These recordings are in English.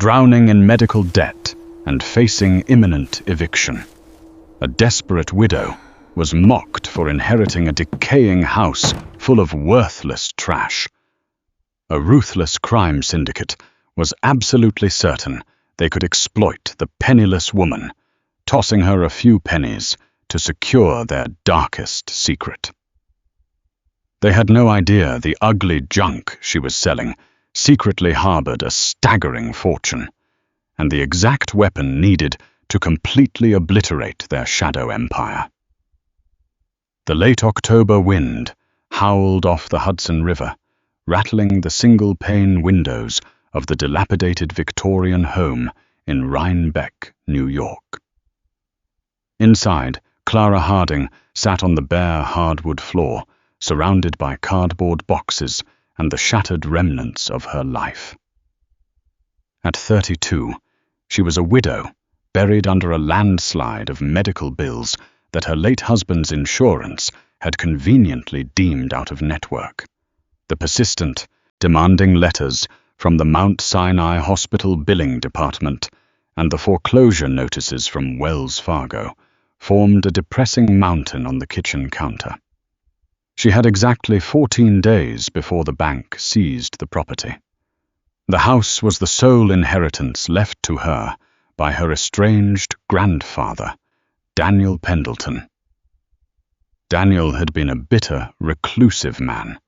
drowning in medical debt and facing imminent eviction. A desperate widow was mocked for inheriting a decaying house full of worthless trash. A ruthless crime syndicate was absolutely certain they could exploit the penniless woman, tossing her a few pennies to secure their darkest secret. They had no idea the ugly junk she was selling secretly harbored a staggering fortune, and the exact weapon needed to completely obliterate their shadow empire. The late October wind howled off the Hudson River, rattling the single-pane windows of the dilapidated Victorian home in Rhinebeck, New York. Inside, Clara Harding sat on the bare hardwood floor, surrounded by cardboard boxes and the shattered remnants of her life. At 32, she was a widow, buried under a landslide of medical bills that her late husband's insurance had conveniently deemed out of network. The persistent, demanding letters from the Mount Sinai Hospital billing department and the foreclosure notices from Wells Fargo formed a depressing mountain on the kitchen counter. She had exactly 14 days before the bank seized the property. The house was the sole inheritance left to her by her estranged grandfather, Daniel Pendleton. Daniel had been a bitter, reclusive man,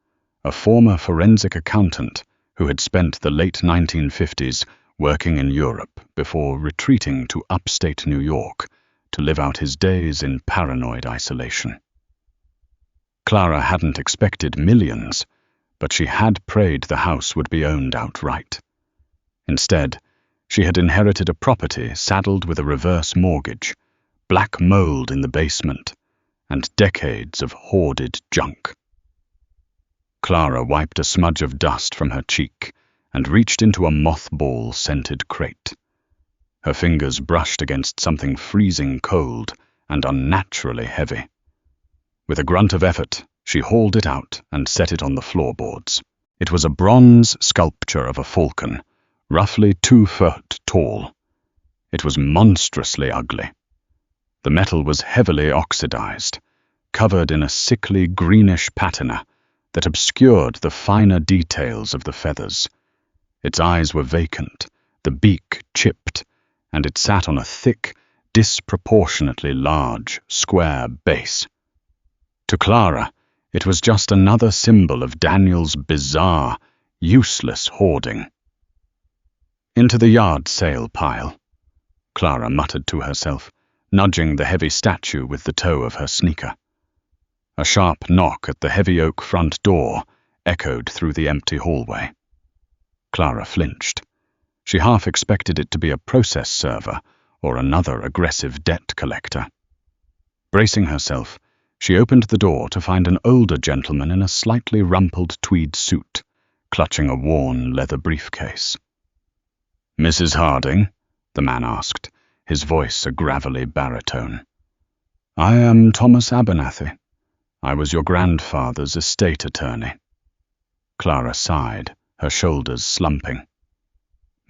a former forensic accountant who had spent the late 1950s working in Europe before retreating to upstate New York to live out his days in paranoid isolation. Clara hadn't expected millions, but she had prayed the house would be owned outright. Instead, she had inherited a property saddled with a reverse mortgage, black mold in the basement, and decades of hoarded junk. Clara wiped a smudge of dust from her cheek and reached into a mothball-scented crate. Her fingers brushed against something freezing cold and unnaturally heavy. With a grunt of effort, she hauled it out and set it on the floorboards. It was a bronze sculpture of a falcon, roughly 2 foot tall. It was monstrously ugly. The metal was heavily oxidized, covered in a sickly greenish patina that obscured the finer details of the feathers. Its eyes were vacant, the beak chipped, and it sat on a thick, disproportionately large, square base. To Clara, it was just another symbol of Daniel's bizarre, useless hoarding. Into the yard sale pile, Clara muttered to herself, nudging the heavy statue with the toe of her sneaker. A sharp knock at the heavy oak front door echoed through the empty hallway. Clara flinched. She half expected it to be a process server or another aggressive debt collector. Bracing herself, she opened the door to find an older gentleman in a slightly rumpled tweed suit, clutching a worn leather briefcase. "Mrs. Harding?" the man asked, his voice a gravelly baritone. "I am Thomas Abernathy. I was your grandfather's estate attorney." Clara sighed, her shoulders slumping.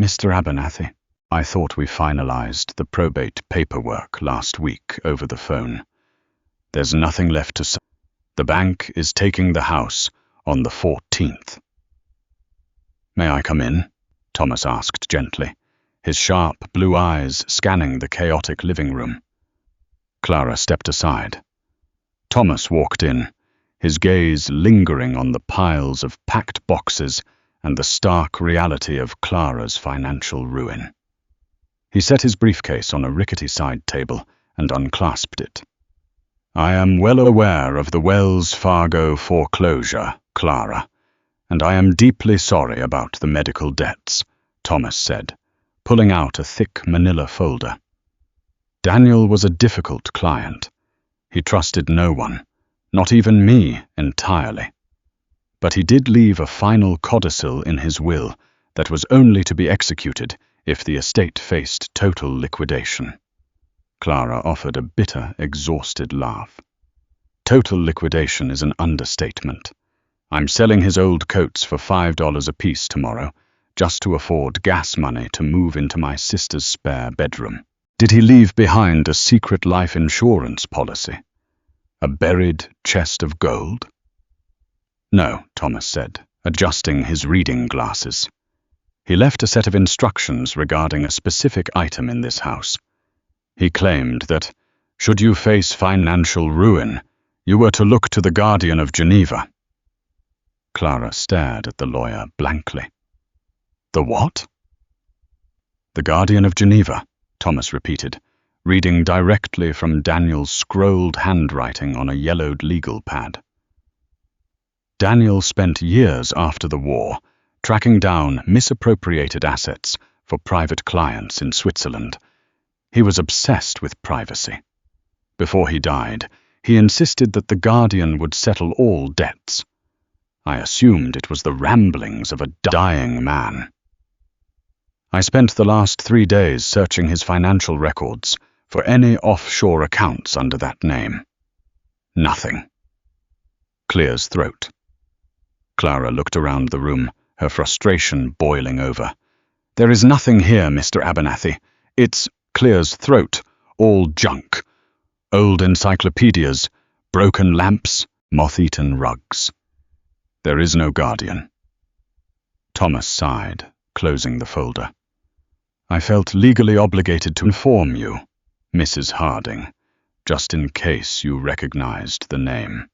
"Mr. Abernathy, I thought we finalized the probate paperwork last week over the phone. There's nothing left to say. The bank is taking the house on the 14th. "May I come in?" Thomas asked gently, his sharp blue eyes scanning the chaotic living room. Clara stepped aside. Thomas walked in, his gaze lingering on the piles of packed boxes and the stark reality of Clara's financial ruin. He set his briefcase on a rickety side table and unclasped it. "I am well aware of the Wells Fargo foreclosure, Clara, and I am deeply sorry about the medical debts," Thomas said, pulling out a thick manila folder. Daniel was a difficult client. He trusted no one, not even me entirely. But he did leave a final codicil in his will that was only to be executed if the estate faced total liquidation. Clara offered a bitter, exhausted laugh. "Total liquidation is an understatement. I'm selling his old coats for $5 apiece tomorrow, just to afford gas money to move into my sister's spare bedroom. Did he leave behind a secret life insurance policy? A buried chest of gold? No, Thomas said, adjusting his reading glasses. He left a set of instructions regarding a specific item in this house. He claimed that, should you face financial ruin, you were to look to the Guardian of Geneva. Clara stared at the lawyer blankly. The what? The Guardian of Geneva, Thomas repeated, reading directly from Daniel's scrolled handwriting on a yellowed legal pad. Daniel spent years after the war tracking down misappropriated assets for private clients in Switzerland. He was obsessed with privacy. Before he died, he insisted that the Guardian would settle all debts. I assumed it was the ramblings of a dying man. I spent the last 3 days searching his financial records for any offshore accounts under that name. Nothing. Clear's throat. Clara looked around the room, her frustration boiling over. There is nothing here, Mr. Abernathy. It's Clear's throat, all junk. Old encyclopedias, broken lamps, moth-eaten rugs. There is no Guardian. Thomas sighed, closing the folder. I felt legally obligated to inform you, Mrs. Harding, just in case you recognized the name.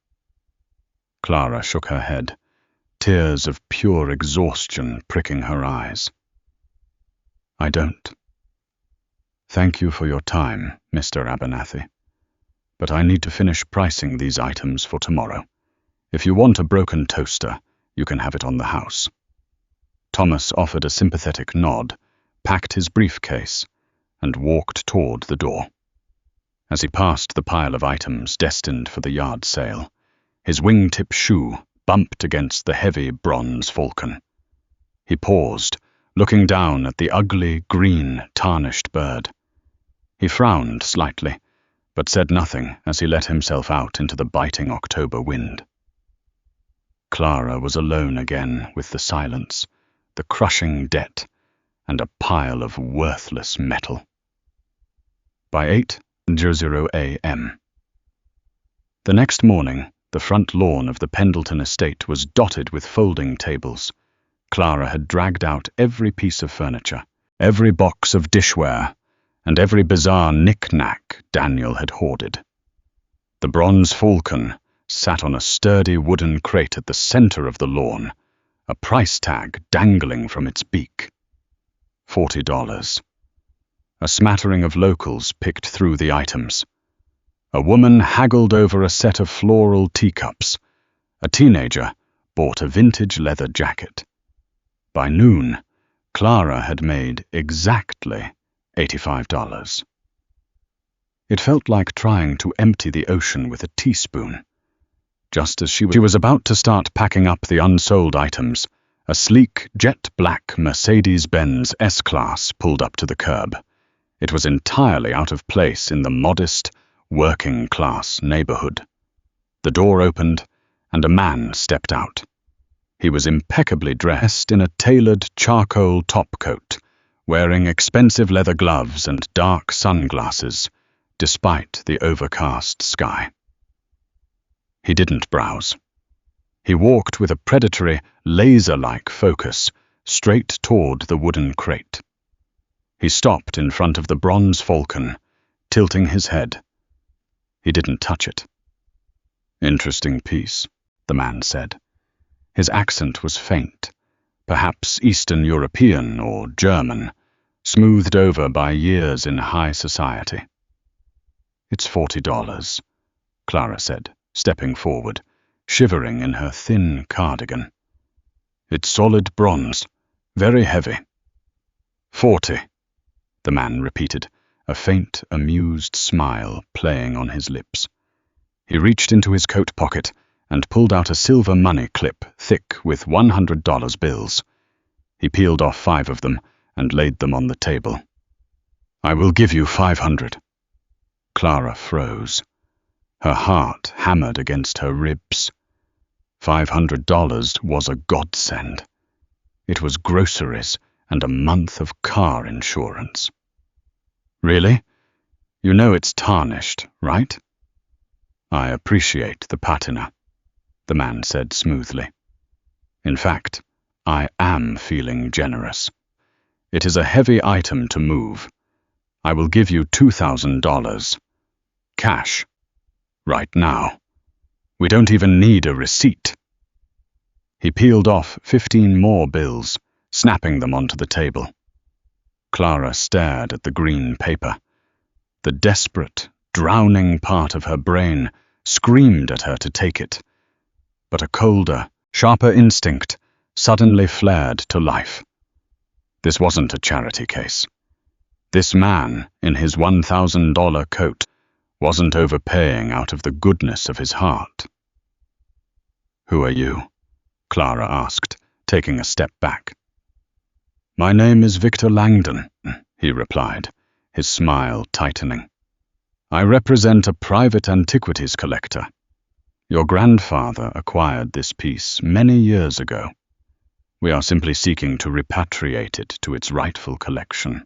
Clara shook her head, tears of pure exhaustion pricking her eyes. I don't. Thank you for your time, Mr. Abernathy, but I need to finish pricing these items for tomorrow. If you want a broken toaster, you can have it on the house. Thomas offered a sympathetic nod, packed his briefcase, and walked toward the door. As he passed the pile of items destined for the yard sale, his wingtip shoe bumped against the heavy bronze falcon. He paused, looking down at the ugly, green, tarnished bird. He frowned slightly, but said nothing as he let himself out into the biting October wind. Clara was alone again with the silence, the crushing debt, and a pile of worthless metal. By 8:00 a.m. The next morning, the front lawn of the Pendleton estate was dotted with folding tables. Clara had dragged out every piece of furniture, every box of dishware, and every bizarre knick-knack Daniel had hoarded. The bronze falcon sat on a sturdy wooden crate at the center of the lawn, a price tag dangling from its beak. $40. A smattering of locals picked through the items. A woman haggled over a set of floral teacups. A teenager bought a vintage leather jacket. By noon, Clara had made exactly $85. It felt like trying to empty the ocean with a teaspoon. Just as she was about to start packing up the unsold items, a sleek, jet-black Mercedes-Benz S-Class pulled up to the curb. It was entirely out of place in the modest, working-class neighborhood. The door opened, and a man stepped out. He was impeccably dressed in a tailored charcoal topcoat, wearing expensive leather gloves and dark sunglasses, despite the overcast sky. He didn't browse. He walked with a predatory, laser-like focus straight toward the wooden crate. He stopped in front of the bronze falcon, tilting his head. He didn't touch it. Interesting piece, the man said. His accent was faint, perhaps Eastern European or German, smoothed over by years in high society. It's $40, Clara said, stepping forward, shivering in her thin cardigan. It's solid bronze, very heavy. 40, the man repeated, a faint, amused smile playing on his lips. He reached into his coat pocket and pulled out a silver money clip thick with $100 bills. He peeled off 5 of them and laid them on the table. I will give you 500. Clara froze. Her heart hammered against her ribs. $500 was a godsend. It was groceries and a month of car insurance. Really? You know it's tarnished, right? I appreciate the patina, the man said smoothly. In fact, I am feeling generous. It is a heavy item to move. I will give you $2,000. Cash. Right now. We don't even need a receipt. He peeled off 15 more bills, snapping them onto the table. Clara stared at the green paper. The desperate, drowning part of her brain screamed at her to take it. But a colder, sharper instinct suddenly flared to life. This wasn't a charity case. This man, in his $1,000 coat, wasn't overpaying out of the goodness of his heart. "Who are you?" Clara asked, taking a step back. "My name is Victor Langdon," he replied, his smile tightening. "I represent a private antiquities collector. Your grandfather acquired this piece many years ago. We are simply seeking to repatriate it to its rightful collection.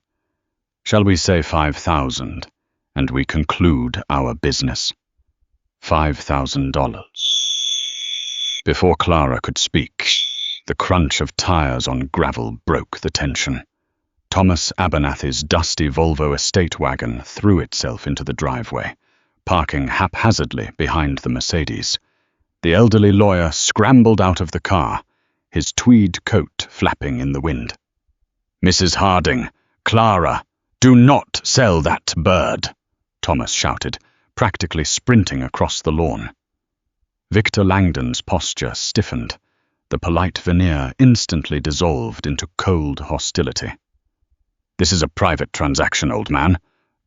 Shall we say 5,000, and we conclude our business? $5,000. Before Clara could speak, the crunch of tires on gravel broke the tension. Thomas Abernathy's dusty Volvo estate wagon threw itself into the driveway, parking haphazardly behind the Mercedes. The elderly lawyer scrambled out of the car, his tweed coat flapping in the wind. "Mrs. Harding, Clara, do not sell that bird," Thomas shouted, practically sprinting across the lawn. Victor Langdon's posture stiffened. The polite veneer instantly dissolved into cold hostility. "This is a private transaction, old man.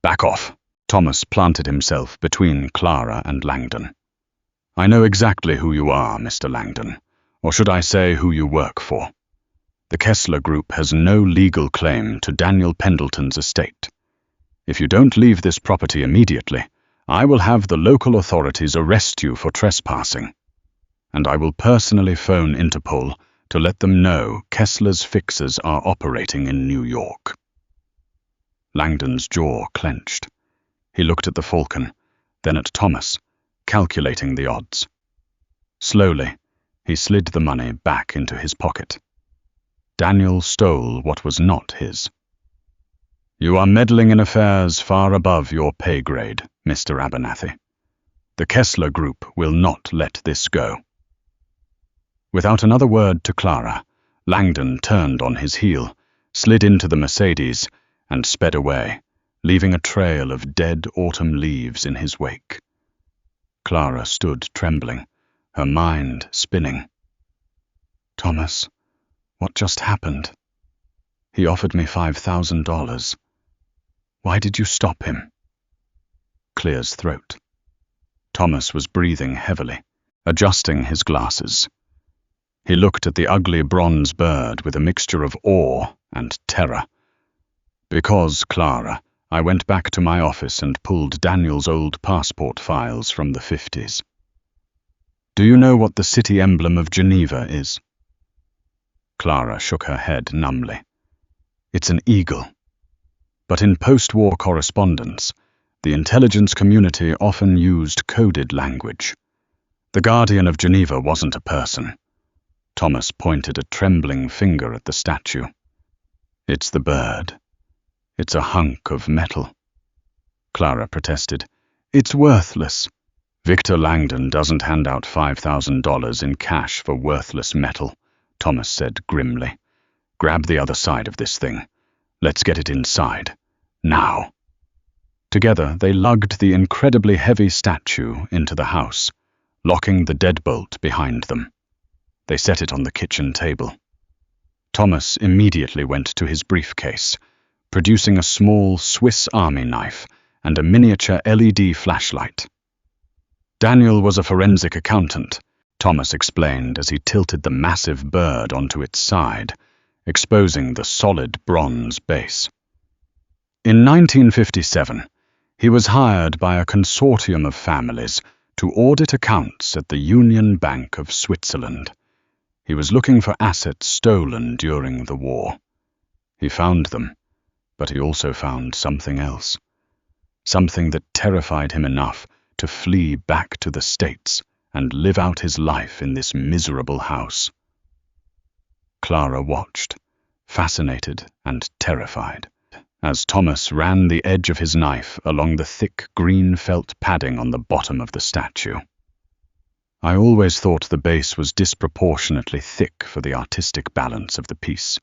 Back off." Thomas planted himself between Clara and Langdon. "I know exactly who you are, Mr. Langdon, or should I say who you work for. The Kessler Group has no legal claim to Daniel Pendleton's estate. If you don't leave this property immediately, I will have the local authorities arrest you for trespassing. And I will personally phone Interpol to let them know Kessler's fixers are operating in New York." Langdon's jaw clenched. He looked at the falcon, then at Thomas, calculating the odds. Slowly, he slid the money back into his pocket. Daniel stole what was not his. "You are meddling in affairs far above your pay grade, Mr. Abernathy. The Kessler Group will not let this go." Without another word to Clara, Langdon turned on his heel, slid into the Mercedes, and sped away, leaving a trail of dead autumn leaves in his wake. Clara stood trembling, her mind spinning. "Thomas, what just happened? He offered me $5,000. Why did you stop him?" Clear's throat. Thomas was breathing heavily, adjusting his glasses. He looked at the ugly bronze bird with a mixture of awe and terror. "Because, Clara, I went back to my office and pulled Daniel's old passport files from the 50s. Do you know what the city emblem of Geneva is?" Clara shook her head numbly. "It's an eagle. But in post-war correspondence, the intelligence community often used coded language. The Guardian of Geneva wasn't a person." Thomas pointed a trembling finger at the statue. "It's the bird. It's a hunk of metal." Clara protested. "It's worthless." "Victor Langdon doesn't hand out $5,000 in cash for worthless metal," Thomas said grimly. "Grab the other side of this thing. Let's get it inside. Now." Together, they lugged the incredibly heavy statue into the house, locking the deadbolt behind them. They set it on the kitchen table. Thomas immediately went to his briefcase, producing a small Swiss Army knife and a miniature LED flashlight. "Daniel was a forensic accountant," Thomas explained as he tilted the massive bird onto its side, exposing the solid bronze base. "In 1957, he was hired by a consortium of families to audit accounts at the Union Bank of Switzerland. He was looking for assets stolen during the war. He found them, but he also found something else. Something that terrified him enough to flee back to the States and live out his life in this miserable house. Clara watched, fascinated and terrified, as Thomas ran the edge of his knife along the thick green felt padding on the bottom of the statue. I always thought the base was disproportionately thick for the artistic balance of the piece,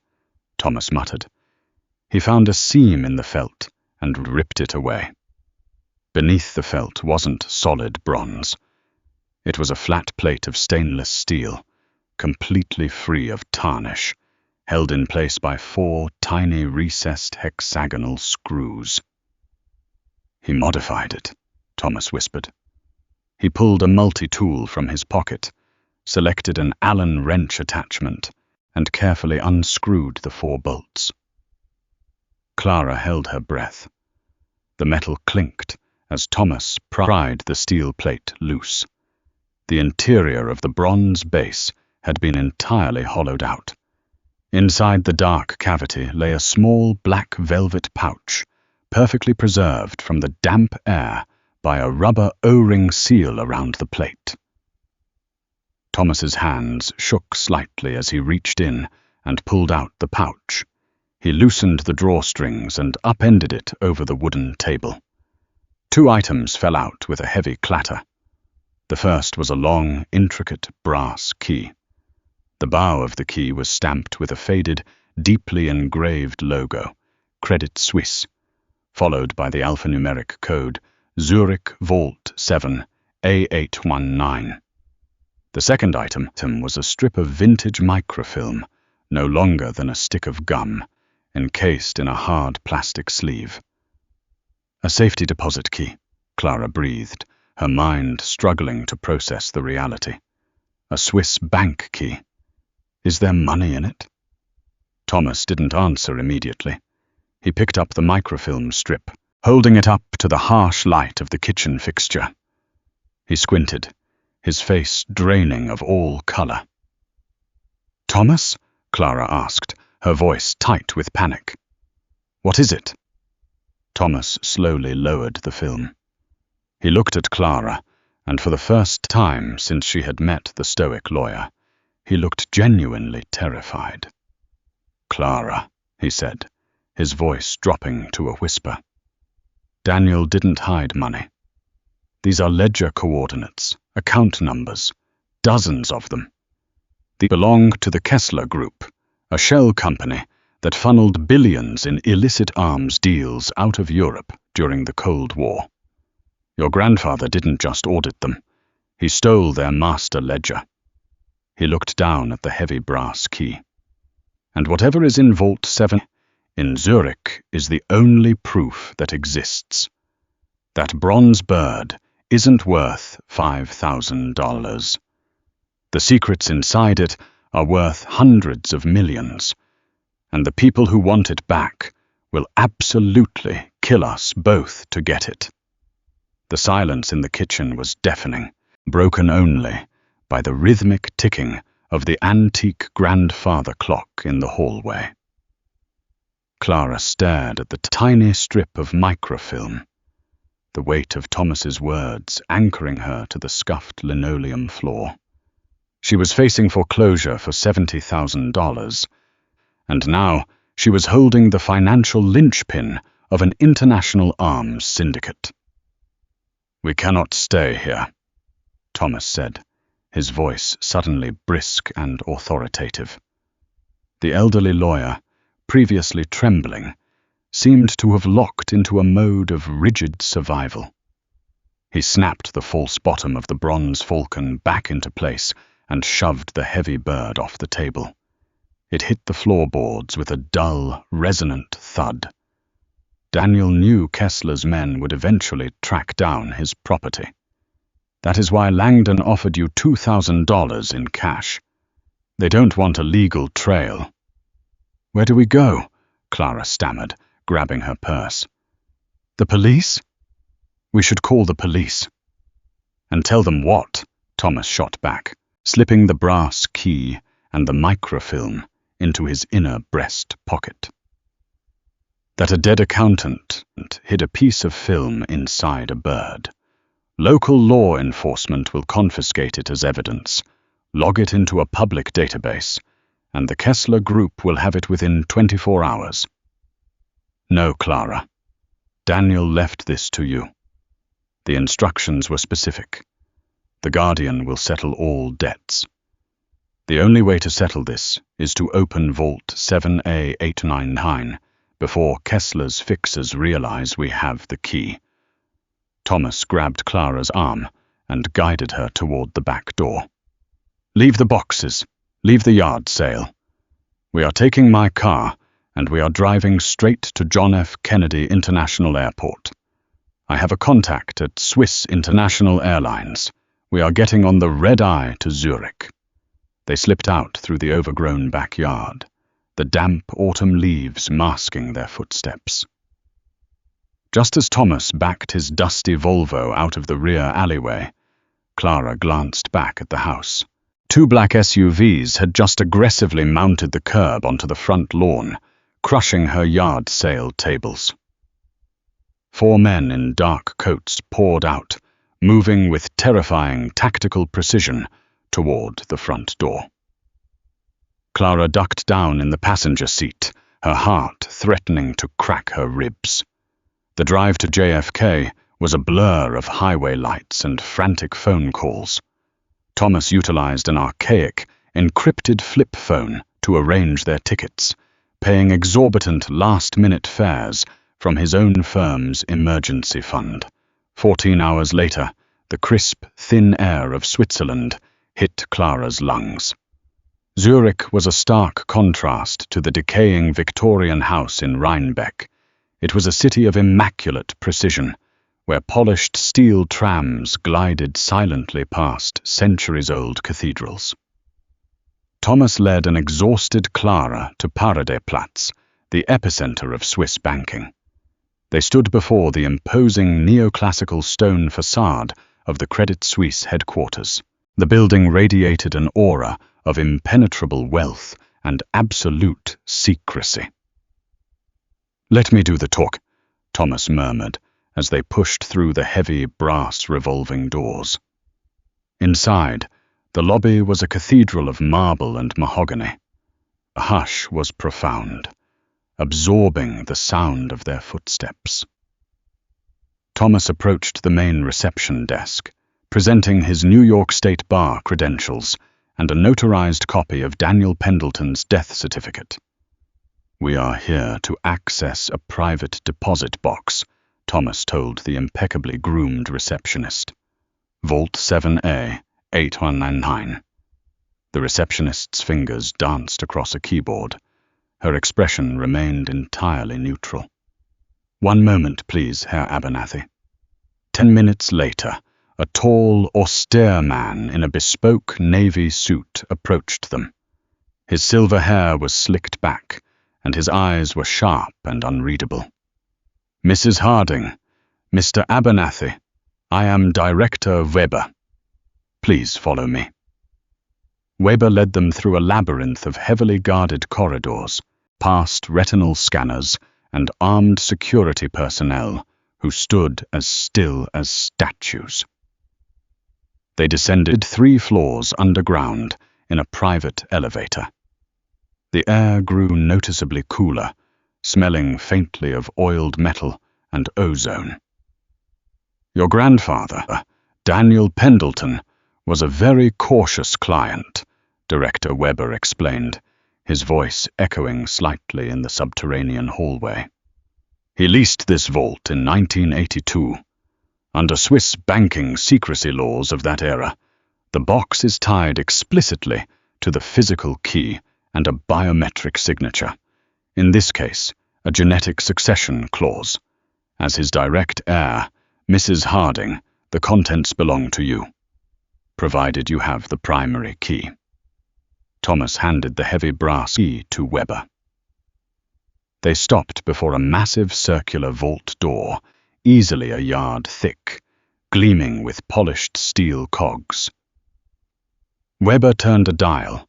Thomas muttered. He found a seam in the felt and ripped it away. Beneath the felt wasn't solid bronze. It was a flat plate of stainless steel, completely free of tarnish, held in place by 4 tiny recessed hexagonal screws. He modified it, Thomas whispered. He pulled a multi-tool from his pocket, selected an Allen wrench attachment, and carefully unscrewed the 4 bolts. Clara held her breath. The metal clinked as Thomas pried the steel plate loose. The interior of the bronze base had been entirely hollowed out. Inside the dark cavity lay a small black velvet pouch, perfectly preserved from the damp air by a rubber O-ring seal around the plate. Thomas's hands shook slightly as he reached in and pulled out the pouch. He loosened the drawstrings and upended it over the wooden table. 2 items fell out with a heavy clatter. The first was a long, intricate brass key. The bow of the key was stamped with a faded, deeply engraved logo, Credit Suisse, followed by the alphanumeric code Zurich Vault 7 A819. The second item was a strip of vintage microfilm, no longer than a stick of gum, encased in a hard plastic sleeve. A safety deposit key, Clara breathed, her mind struggling to process the reality. A Swiss bank key. Is there money in it? Thomas didn't answer immediately. He picked up the microfilm strip, holding it up to the harsh light of the kitchen fixture. He squinted, his face draining of all color. "Thomas?" Clara asked, her voice tight with panic. "What is it?" Thomas slowly lowered the film. He looked at Clara, and for the first time since she had met the stoic lawyer, he looked genuinely terrified. "Clara," he said, his voice dropping to a whisper. "Daniel didn't hide money. These are ledger coordinates, account numbers, dozens of them. They belong to the Kessler Group, a shell company that funneled billions in illicit arms deals out of Europe during the Cold War. Your grandfather didn't just audit them. He stole their master ledger." He looked down at the heavy brass key. "And whatever is in Vault 7 in Zurich is the only proof that exists. That bronze bird isn't worth $5,000. The secrets inside it are worth hundreds of millions, and the people who want it back will absolutely kill us both to get it." The silence in the kitchen was deafening, broken only by the rhythmic ticking of the antique grandfather clock in the hallway. Clara stared at the tiny strip of microfilm, the weight of Thomas's words anchoring her to the scuffed linoleum floor. She was facing foreclosure for $70,000, and now she was holding the financial linchpin of an international arms syndicate. "We cannot stay here," Thomas said, his voice suddenly brisk and authoritative. The elderly lawyer, previously trembling, seemed to have locked into a mode of rigid survival. He snapped the false bottom of the bronze falcon back into place and shoved the heavy bird off the table. It hit the floorboards with a dull, resonant thud. Daniel knew Kessler's men would eventually track down his property. That is why Langdon offered you $2,000 in cash. They don't want a legal trail. "Where do we go?" Clara stammered, grabbing her purse. "The police?" "We should call the police." "And tell them what?" Thomas shot back, slipping the brass key and the microfilm into his inner breast pocket. That a dead accountant hid a piece of film inside a bird. Local law enforcement will confiscate it as evidence, log it into a public database, and the Kessler Group will have it within 24 hours. No, Clara. Daniel left this to you. The instructions were specific. The Guardian will settle all debts. The only way to settle this is to open Vault 7A899 before Kessler's fixers realize we have the key. Thomas grabbed Clara's arm and guided her toward the back door. Leave the boxes. Leave the yard sale. We are taking my car, and we are driving straight to John F. Kennedy International Airport. I have a contact at Swiss International Airlines. We are getting on the red-eye to Zurich. They slipped out through the overgrown backyard, the damp autumn leaves masking their footsteps. Just as Thomas backed his dusty Volvo out of the rear alleyway, Clara glanced back at the house. 2 black SUVs had just aggressively mounted the curb onto the front lawn, crushing her yard sale tables. 4 men in dark coats poured out, moving with terrifying tactical precision toward the front door. Clara ducked down in the passenger seat, her heart threatening to crack her ribs. The drive to JFK was a blur of highway lights and frantic phone calls. Thomas utilized an archaic, encrypted flip phone to arrange their tickets, paying exorbitant last-minute fares from his own firm's emergency fund. 14 hours later, the crisp, thin air of Switzerland hit Clara's lungs. Zurich was a stark contrast to the decaying Victorian house in Rheinbeck. It was a city of immaculate precision, where polished steel trams glided silently past centuries-old cathedrals. Thomas led an exhausted Clara to Paradeplatz, the epicenter of Swiss banking. They stood before the imposing neoclassical stone facade of the Credit Suisse headquarters. The building radiated an aura of impenetrable wealth and absolute secrecy. "Let me do the talk," Thomas murmured as they pushed through the heavy brass revolving doors. Inside, the lobby was a cathedral of marble and mahogany. The hush was profound, absorbing the sound of their footsteps. Thomas approached the main reception desk, presenting his New York State Bar credentials and a notarized copy of Daniel Pendleton's death certificate. "We are here to access a private deposit box," Thomas told the impeccably groomed receptionist. "Vault 7A8199. The receptionist's fingers danced across a keyboard. Her expression remained entirely neutral. "One moment, please, Herr Abernathy." 10 minutes later, a tall, austere man in a bespoke navy suit approached them. His silver hair was slicked back, and his eyes were sharp and unreadable. "Mrs. Harding, Mr. Abernathy, I am Director Weber. Please follow me." Weber led them through a labyrinth of heavily guarded corridors, past retinal scanners and armed security personnel who stood as still as statues. They descended 3 floors underground in a private elevator. The air grew noticeably cooler, smelling faintly of oiled metal and ozone. "Your grandfather, Daniel Pendleton, was a very cautious client," Director Weber explained, his voice echoing slightly in the subterranean hallway. "He leased this vault in 1982. Under Swiss banking secrecy laws of that era, the box is tied explicitly to the physical key and a biometric signature, in this case, a genetic succession clause. As his direct heir, Mrs. Harding, the contents belong to you, provided you have the primary key." Thomas handed the heavy brass key to Weber. They stopped before a massive circular vault door, easily a yard thick, gleaming with polished steel cogs. Weber turned a dial,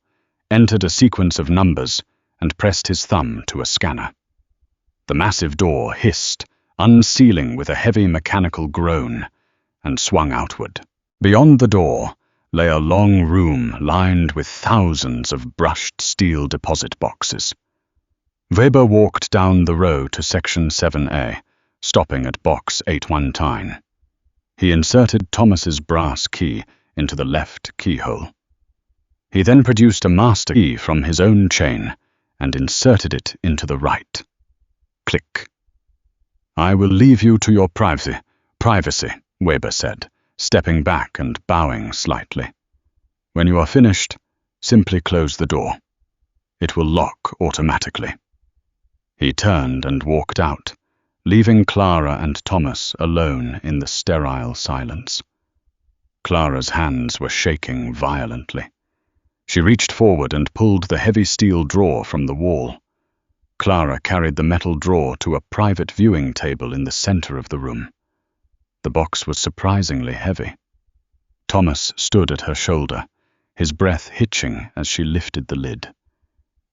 entered a sequence of numbers, and pressed his thumb to a scanner. The massive door hissed, unsealing with a heavy mechanical groan, and swung outward. Beyond the door lay a long room lined with thousands of brushed steel deposit boxes. Weber walked down the row to Section 7A, stopping at Box 819. He inserted Thomas's brass key into the left keyhole. He then produced a master key from his own chain and inserted it into the right. Click. "I will leave you to your privacy, Weber said, stepping back and bowing slightly. "When you are finished, simply close the door. It will lock automatically." He turned and walked out, leaving Clara and Thomas alone in the sterile silence. Clara's hands were shaking violently. She reached forward and pulled the heavy steel drawer from the wall. Clara carried the metal drawer to a private viewing table in the center of the room. The box was surprisingly heavy. Thomas stood at her shoulder, his breath hitching as she lifted the lid.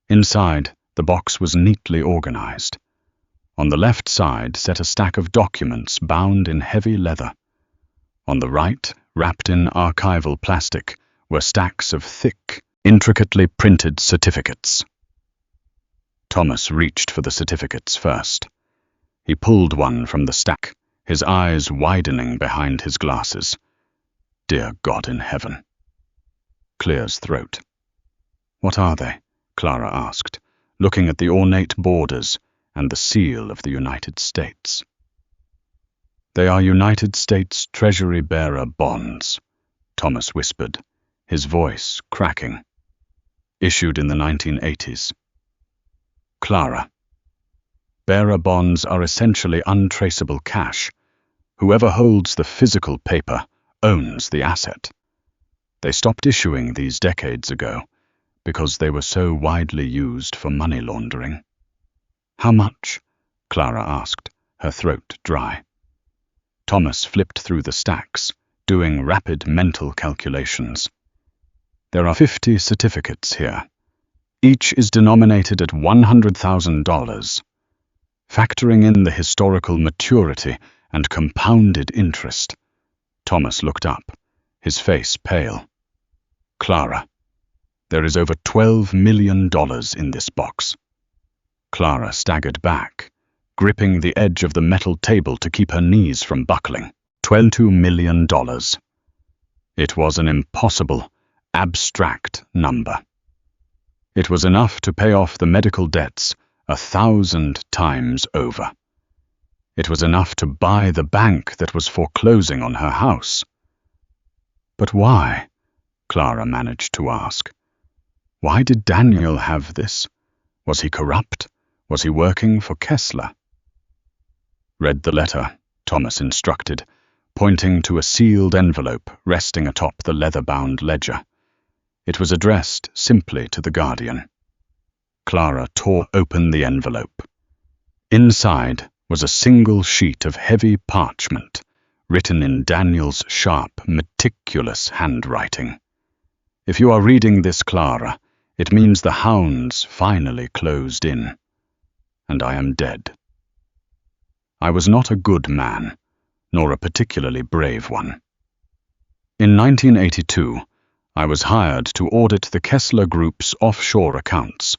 Inside, the box was neatly organized. On the left side sat a stack of documents bound in heavy leather. On the right, wrapped in archival plastic, were stacks of thick, intricately printed certificates. Thomas reached for the certificates first. He pulled one from the stack, his eyes widening behind his glasses. "Dear God in heaven." Clear's throat. "What are they?" Clara asked, looking at the ornate borders and the seal of the United States. "They are United States Treasury-bearer bonds," Thomas whispered, his voice cracking. "Issued in the 1980s. Clara. Bearer bonds are essentially untraceable cash. Whoever holds the physical paper owns the asset. They stopped issuing these decades ago because they were so widely used for money laundering." "How much?" Clara asked, her throat dry. Thomas flipped through the stacks, doing rapid mental calculations. "There are 50 certificates here. Each is denominated at $100,000. Factoring in the historical maturity and compounded interest." Thomas looked up, his face pale. "Clara, there is over $12 million in this box." Clara staggered back, gripping the edge of the metal table to keep her knees from buckling. $22 million. It was an impossible, abstract number. It was enough to pay off the medical debts 1,000 times over. It was enough to buy the bank that was foreclosing on her house. But why? Clara managed to ask. Why did Daniel have this? Was he corrupt? Was he working for Kessler? "Read the letter," Thomas instructed, pointing to a sealed envelope resting atop the leather-bound ledger. It was addressed simply to the Guardian. Clara tore open the envelope. Inside was a single sheet of heavy parchment, written in Daniel's sharp, meticulous handwriting. "If you are reading this, Clara, it means the hounds finally closed in, and I am dead. I was not a good man, nor a particularly brave one. In 1982, I was hired to audit the Kessler Group's offshore accounts.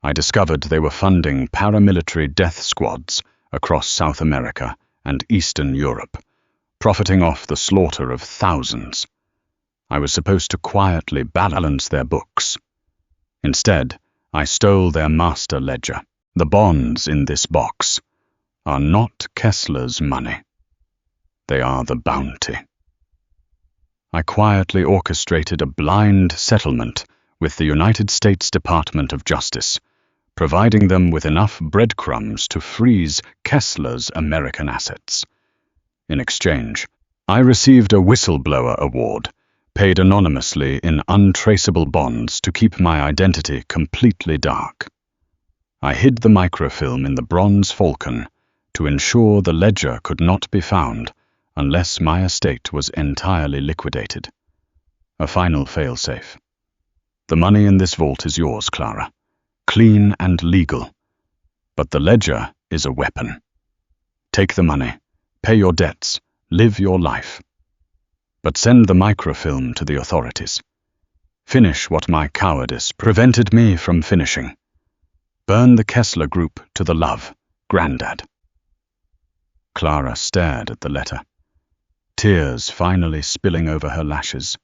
I discovered they were funding paramilitary death squads across South America and Eastern Europe, profiting off the slaughter of thousands. I was supposed to quietly balance their books. Instead, I stole their master ledger. The bonds in this box are not Kessler's money. They are the bounty. I quietly orchestrated a blind settlement with the United States Department of Justice, providing them with enough breadcrumbs to freeze Kessler's American assets. In exchange, I received a whistleblower award, paid anonymously in untraceable bonds to keep my identity completely dark. I hid the microfilm in the bronze falcon to ensure the ledger could not be found unless my estate was entirely liquidated. A final failsafe. The money in this vault is yours, Clara. Clean and legal. But the ledger is a weapon. Take the money, pay your debts, live your life. But send the microfilm to the authorities. Finish what my cowardice prevented me from finishing. Burn the Kessler Group to the love, Grandad. Clara stared at the letter, tears finally spilling over her lashes.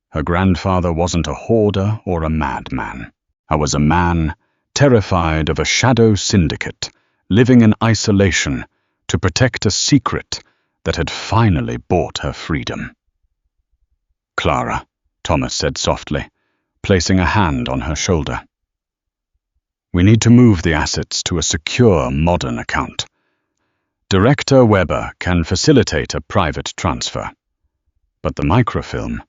Her grandfather wasn't a hoarder or a madman. I was a man terrified of a shadow syndicate, living in isolation to protect a secret that had finally bought her freedom. Clara, Thomas said softly, placing a hand on her shoulder. We need to move the assets to a secure, modern account. Director Weber can facilitate a private transfer. But the microfilm,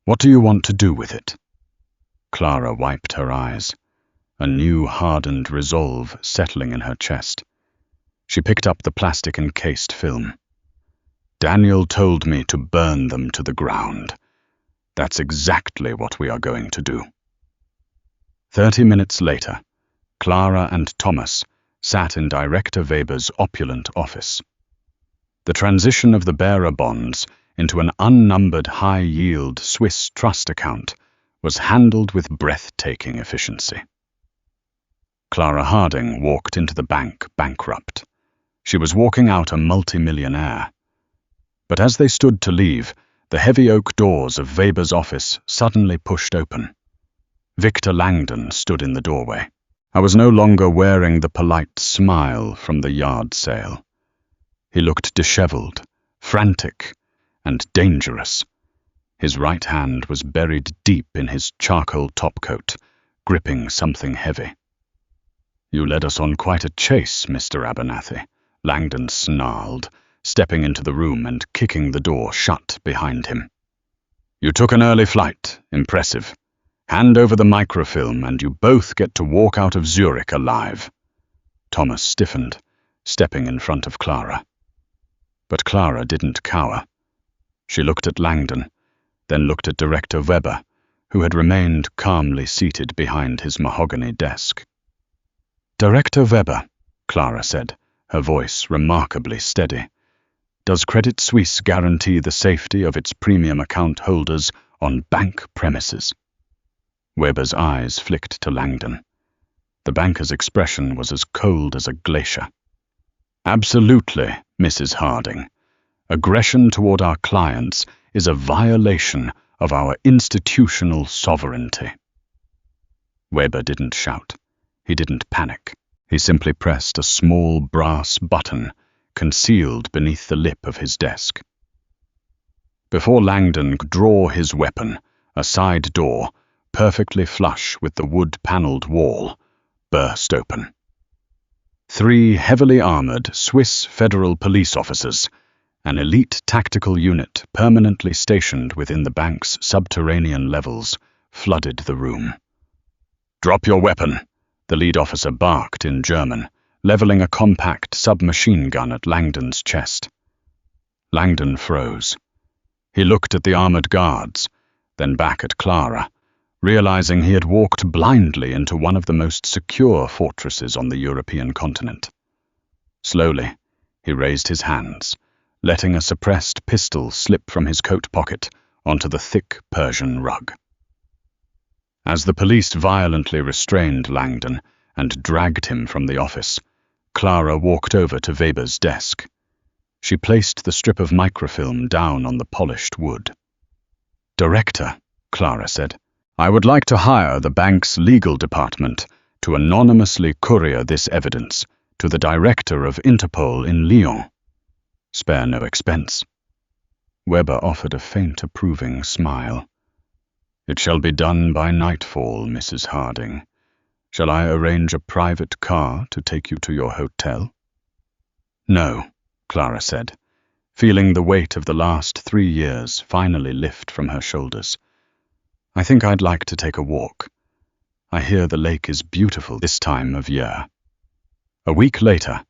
what do you want to do with it? Clara wiped her eyes, a new hardened resolve settling in her chest. She picked up the plastic-encased film. Daniel told me to burn them to the ground. That's exactly what we are going to do. 30 minutes later, Clara and Thomas sat in Director Weber's opulent office. The transition of the bearer bonds into an unnumbered high-yield Swiss trust account was handled with breathtaking efficiency. Clara Harding walked into the bank bankrupt. She was walking out a multimillionaire. But as they stood to leave, the heavy oak doors of Weber's office suddenly pushed open. Victor Langdon stood in the doorway. I was no longer wearing the polite smile from the yard sale. He looked disheveled, frantic, and dangerous. His right hand was buried deep in his charcoal topcoat, gripping something heavy. You led us on quite a chase, Mr. Abernathy, Langdon snarled, stepping into the room and kicking the door shut behind him. You took an early flight, impressive. Hand over the microfilm and you both get to walk out of Zurich alive. Thomas stiffened, stepping in front of Clara. But Clara didn't cower. She looked at Langdon, then looked at Director Weber, who had remained calmly seated behind his mahogany desk. Director Weber, Clara said, her voice remarkably steady. Does Credit Suisse guarantee the safety of its premium account holders on bank premises? Weber's eyes flicked to Langdon. The banker's expression was as cold as a glacier. Absolutely, Mrs. Harding. Aggression toward our clients is a violation of our institutional sovereignty. Weber didn't shout. He didn't panic. He simply pressed a small brass button concealed beneath the lip of his desk. Before Langdon could draw his weapon, a side door, perfectly flush with the wood-paneled wall, burst open. 3 heavily armored Swiss Federal Police officers, an elite tactical unit permanently stationed within the bank's subterranean levels, flooded the room. Drop your weapon, the lead officer barked in German, leveling a compact submachine gun at Langdon's chest. Langdon froze. He looked at the armored guards, then back at Clara, realizing he had walked blindly into one of the most secure fortresses on the European continent. Slowly, he raised his hands, letting a suppressed pistol slip from his coat pocket onto the thick Persian rug. As the police violently restrained Langdon and dragged him from the office, Clara walked over to Weber's desk. She placed the strip of microfilm down on the polished wood. Director, Clara said, I would like to hire the bank's legal department to anonymously courier this evidence to the director of Interpol in Lyon. Spare no expense. Weber offered a faint approving smile. It shall be done by nightfall, Mrs. Harding. Shall I arrange a private car to take you to your hotel? No, Clara said, feeling the weight of the last 3 years finally lift from her shoulders. I think I'd like to take a walk. I hear the lake is beautiful this time of year. A week later,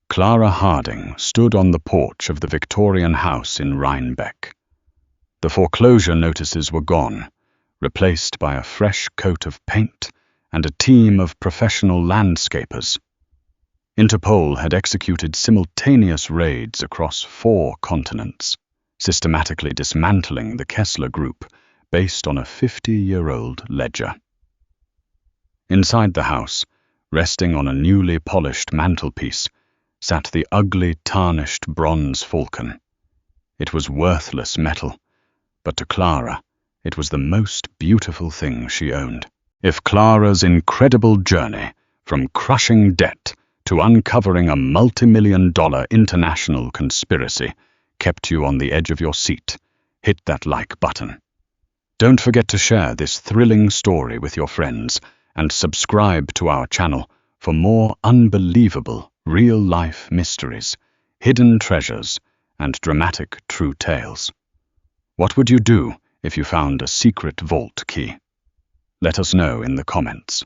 Clara Harding stood on the porch of the Victorian house in Rhinebeck. The foreclosure notices were gone, replaced by a fresh coat of paint and a team of professional landscapers. Interpol had executed simultaneous raids across 4 continents, systematically dismantling the Kessler Group based on a 50-year-old ledger. Inside the house, resting on a newly polished mantelpiece, sat the ugly, tarnished bronze falcon. It was worthless metal, but to Clara, it was the most beautiful thing she owned. If Clara's incredible journey from crushing debt to uncovering a multi-million-dollar international conspiracy kept you on the edge of your seat, hit that like button. Don't forget to share this thrilling story with your friends and subscribe to our channel for more unbelievable real-life mysteries, hidden treasures, and dramatic true tales. What would you do if you found a secret vault key? Let us know in the comments.